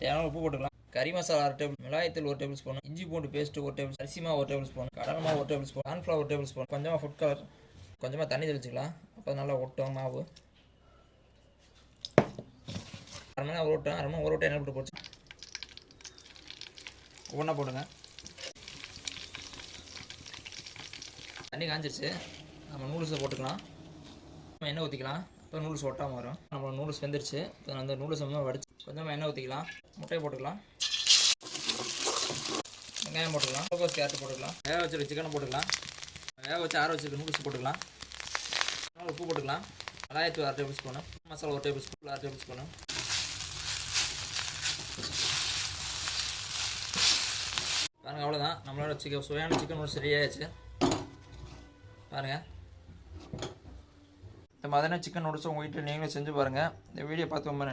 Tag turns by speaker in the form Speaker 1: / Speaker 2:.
Speaker 1: தேவையான உப்பு போட்டுக்கலாம். கறி மசாலா 1/2 டேபிள், மிளகாய்த்தூள் 1 டேபிள் ஸ்பூன், இஞ்சி பூண்டு பேஸ்ட் 1 டேபிள், அரிசி மாவு 1 டேபிள் ஸ்பூன், கடலை மாவு 1 table spoon, cornflour 1 table spoon, கொஞ்சமாக ஃபுட் கலர், கொஞ்சமாக தண்ணி தெளிச்சிக்கலாம். அப்போ நல்லா ஒட்டும் மாவு. அரை மணி நேரம் ஊறட்டும். அரை மணி நேரம் ஊறவிட்டு எண்ணெய் போட்டு போச்சு ஒவ்வொன்றா போடுங்க. தண்ணி காஞ்சிருச்சு. நம்ம நூடுல்ஸை போட்டுக்கலாம். நம்ம எண்ணெய் ஊற்றிக்கலாம். இப்போ நூடுல்ஸ் ஒட்டாமல் வரும். நம்ம நூடுல்ஸ் வெந்துருச்சு. இப்போ அந்த நூடுல்ஸ் வந்து வடிச்சு கொஞ்சமாக எண்ணெய் ஊற்றிக்கலாம். முட்டையை போட்டுக்கலாம். வெங்காயம் போட்டுக்கலாம். கோஸ் கேரட் போட்டுக்கலாம். வேக வச்சுருக்க சிக்கனை போட்டுக்கலாம். வேக வச்சு ஆற வச்சுருக்க நூடுல்ஸ் போட்டுக்கலாம். உப்பு போட்டுக்கலாம். மிளகாய்த்தூள் 1/2 table spoon, masala 1 table spoon, 1/2 table spoon. பாருங்கள், அவ்வளோதான். நம்மளோட சுவையான சிக்கன் நூடுல்ஸ் ரெடியாகிடுச்சு. பாருங்கள், இந்த மாதிரியான சிக்கன் நூடுல்ஸ் உங்கள் வீட்டில் நீங்களும் செஞ்சு பாருங்கள். இந்த வீடியோ பார்த்து ரொம்ப